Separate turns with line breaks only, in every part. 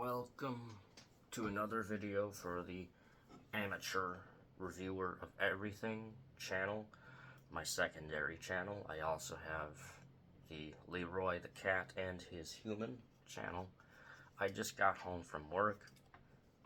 Welcome to another video for the Amateur Reviewer of Everything channel, my secondary channel. I also have the Leroy the Cat and His Human channel. I just got home from work.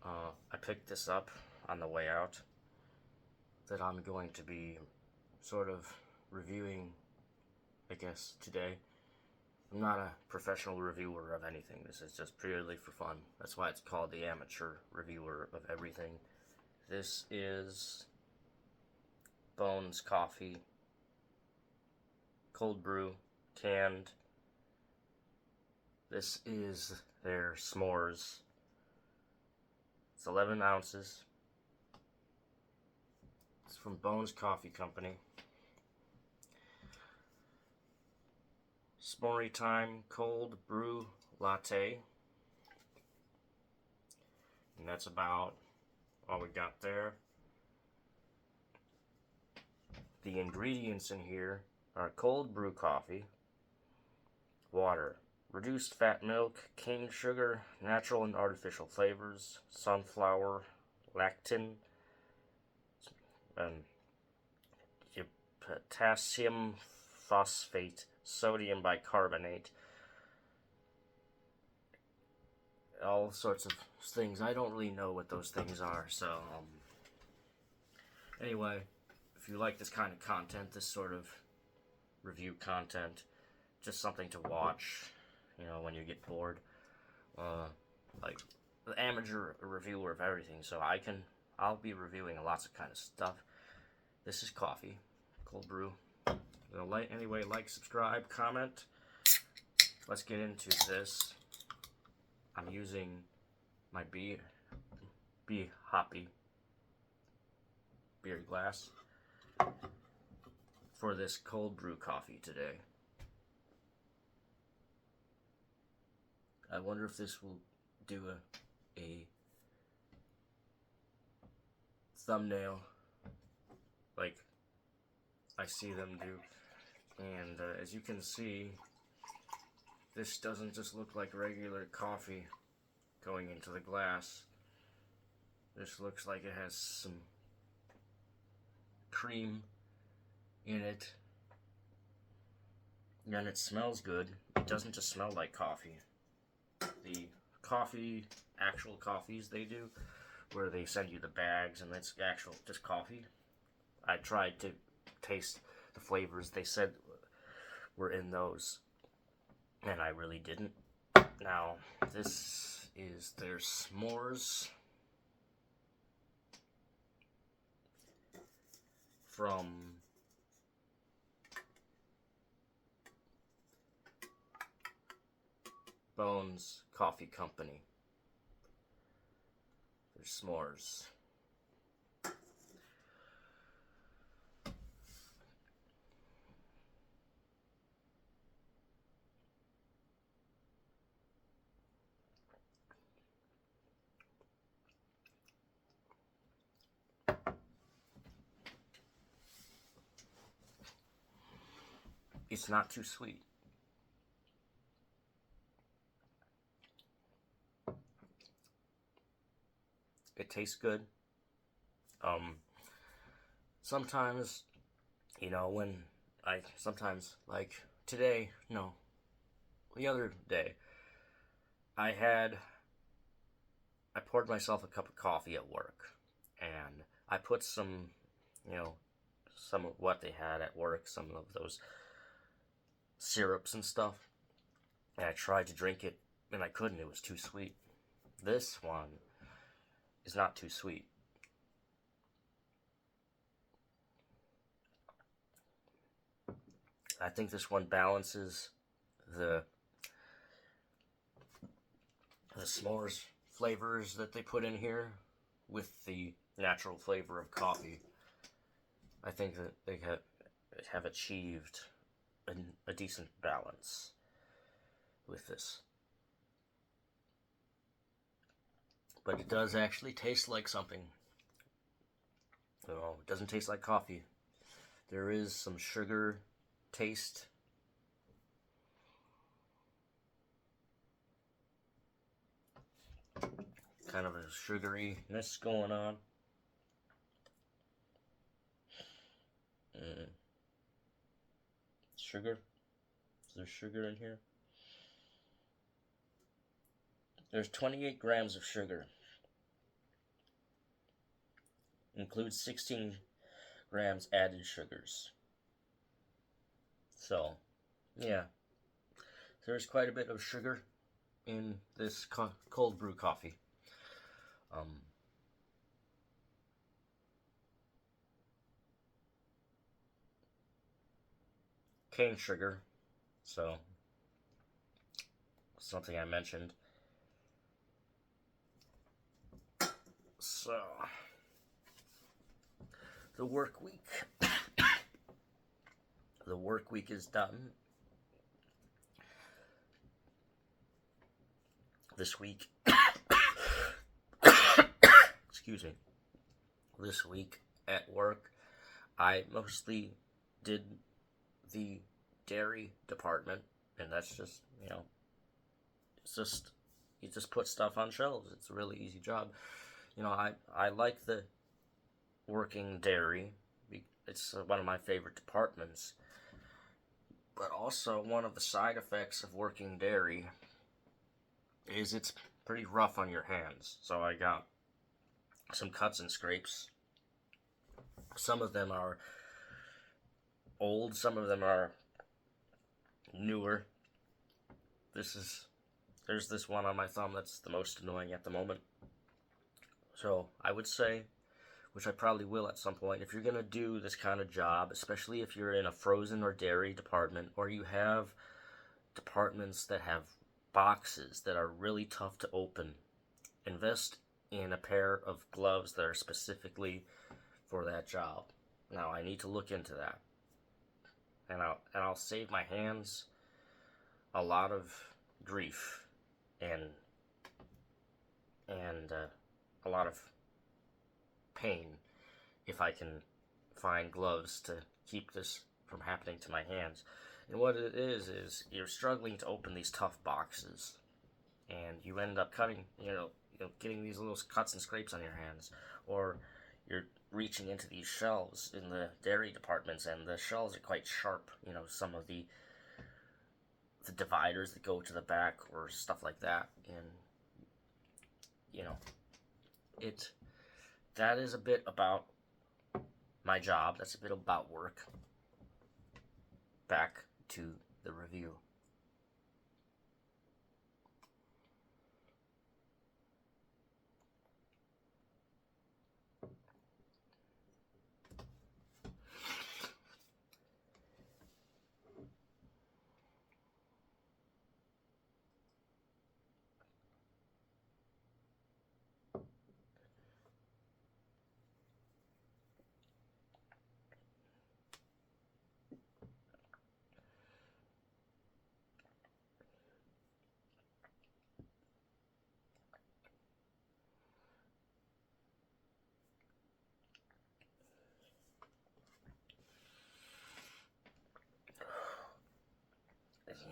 I picked this up on the way out that I'm going to be sort of reviewing, I guess, today. I'm not a professional reviewer of anything. This is just purely for fun. That's why it's called the Amateur Reviewer of Everything. This is Bones Coffee, cold brew, canned. This is their Smores. It's 11 ounces. It's from Bones Coffee Company. S'more Time Cold Brew Latte. And that's about all we got there. The ingredients in here are cold brew coffee, water, reduced fat milk, cane sugar, natural and artificial flavors, sunflower, lactin, and potassium phosphate, sodium bicarbonate, all sorts of things. I don't really know what those things are, so anyway, if you like this kind of content, this sort of review content, just something to watch, you know, when you get bored, like the amateur reviewer of everything, so I'll be reviewing lots of kind of stuff. This is coffee, cold brew. Anyway, like, subscribe, comment. Let's get into this. I'm using my Be Hoppy beer glass for this cold brew coffee today. I wonder if this will do a thumbnail like I see them do. And as you can see, this doesn't just look like regular coffee going into the glass. This looks like it has some cream in it. And it smells good. It doesn't just smell like coffee. The actual coffees they do, where they send you the bags and it's actual just coffee. I tried to taste the flavors they said were in those, and I really didn't. Now, this is their S'mores from Bones Coffee Company. Their S'mores. It's not too sweet. It tastes good. Sometimes, you know, sometimes, like today, no, the other day, I poured myself a cup of coffee at work, and I put some of what they had at work, some of those syrups and stuff, and I tried to drink it, and I couldn't. It was too sweet. This one is not too sweet. I think this one balances the s'mores flavors that they put in here with the natural flavor of coffee. I think that they have achieved a decent balance with this. But it does actually taste like something. No, it doesn't taste like coffee. There is some sugar taste. kind of a sugaryness going on. Sugar? Is there sugar in here? There's 28 grams of sugar. Includes 16 grams added sugars. So, yeah. There's quite a bit of sugar in this cold brew coffee. Cane sugar, so something I mentioned. So, the work week. The work week is done. This week. Excuse me. This week at work, I mostly did the dairy department, and that's just, it's just, you just put stuff on shelves. It's a really easy job. I like the working dairy. It's one of my favorite departments. But also, one of the side effects of working dairy is it's pretty rough on your hands. So I got some cuts and scrapes. Some of them are old, some of them are newer. There's this one on my thumb that's the most annoying at the moment. So I would say, which I probably will at some point, if you're going to do this kind of job, especially if you're in a frozen or dairy department, or you have departments that have boxes that are really tough to open, invest in a pair of gloves that are specifically for that job. Now, I need to look into that. And I'll save my hands a lot of grief and a lot of pain if I can find gloves to keep this from happening to my hands. And what it is you're struggling to open these tough boxes, and you end up cutting, getting these little cuts and scrapes on your hands, or you're reaching into these shelves in the dairy departments, and the shelves are quite sharp. Some of the dividers that go to the back or stuff like that, and that is a bit about my job. That's a bit about work. Back to the review.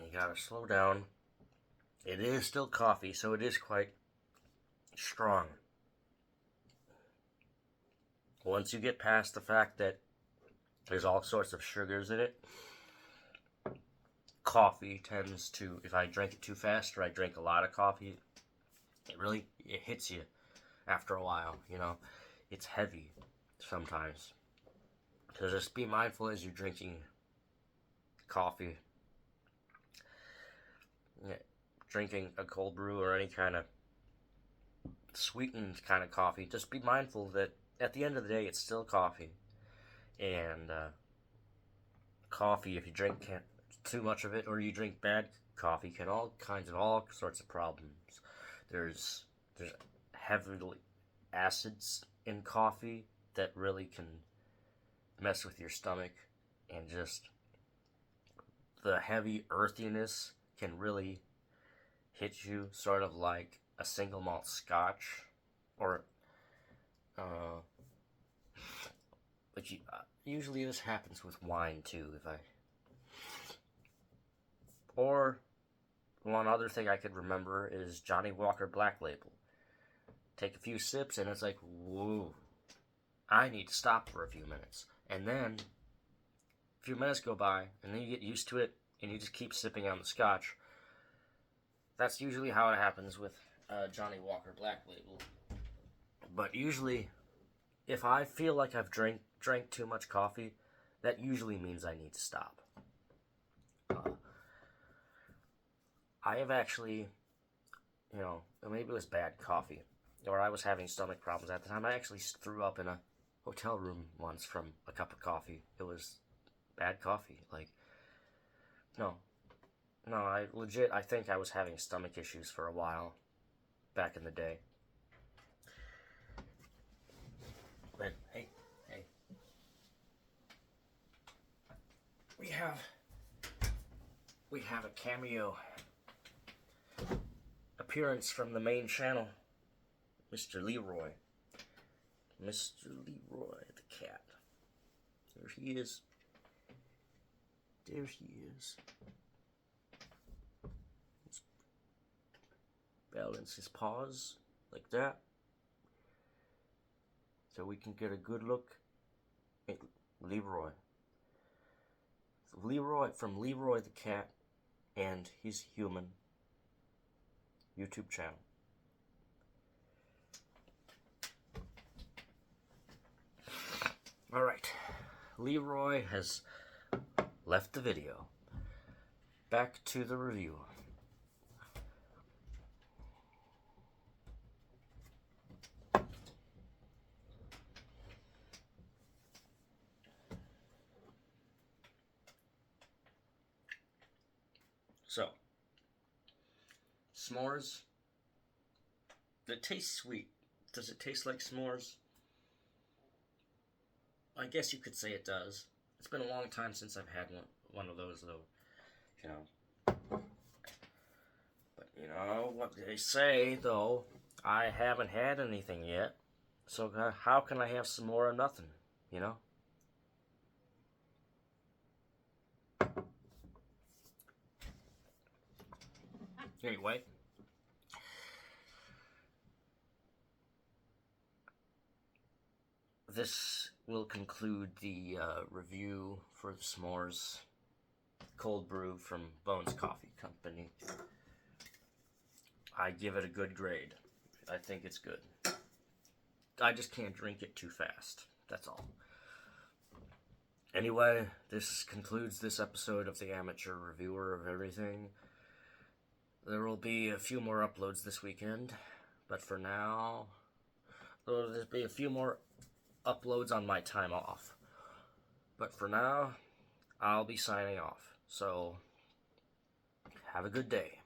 You gotta slow down. It is still coffee, so it is quite strong. Once you get past the fact that there's all sorts of sugars in it, coffee tends to, if I drink it too fast or I drink a lot of coffee, it hits you after a while, It's heavy sometimes. So just be mindful as you're drinking coffee. Drinking a cold brew or any kind of sweetened kind of coffee, just be mindful that at the end of the day, it's still coffee. And coffee, if you drink too much of it or you drink bad coffee, can all sorts of problems. There's heavy acids in coffee that really can mess with your stomach, and just the heavy earthiness can really hit you, sort of like a single malt scotch, or usually this happens with wine too. Or one other thing I could remember is Johnny Walker Black Label take a few sips, and it's like, whoa, I need to stop for a few minutes. And then a few minutes go by, and then you get used to it, and you just keep sipping on the scotch. That's usually how it happens with Johnny Walker Black Label. But usually, if I feel like I've drank too much coffee, that usually means I need to stop. I have actually, maybe it was bad coffee, or I was having stomach problems at the time. I actually threw up in a hotel room once from a cup of coffee. It was bad coffee. No, I think I was having stomach issues for a while back in the day. But hey, we have a cameo appearance from the main channel, Mr. Leroy. Mr. Leroy the cat. There he is. There he is. Let's balance his paws like that, so we can get a good look at Leroy. Leroy from Leroy the Cat and His Human YouTube channel. Alright, Leroy has left the video. Back to the review. So, s'mores. It tastes sweet. Does it taste like s'mores? I guess you could say it does. It's been a long time since I've had one of those, though. But what they say, though, I haven't had anything yet. So how can I have some more of nothing, Anyway. This will conclude the review for the S'mores cold brew from Bones Coffee Company. I give it a good grade. I think it's good. I just can't drink it too fast. That's all. Anyway, this concludes this episode of the Amateur Reviewer of Everything. There will be a few more uploads this weekend, but for now, there'll be a few more uploads on my time off. But for now, I'll be signing off. So, have a good day.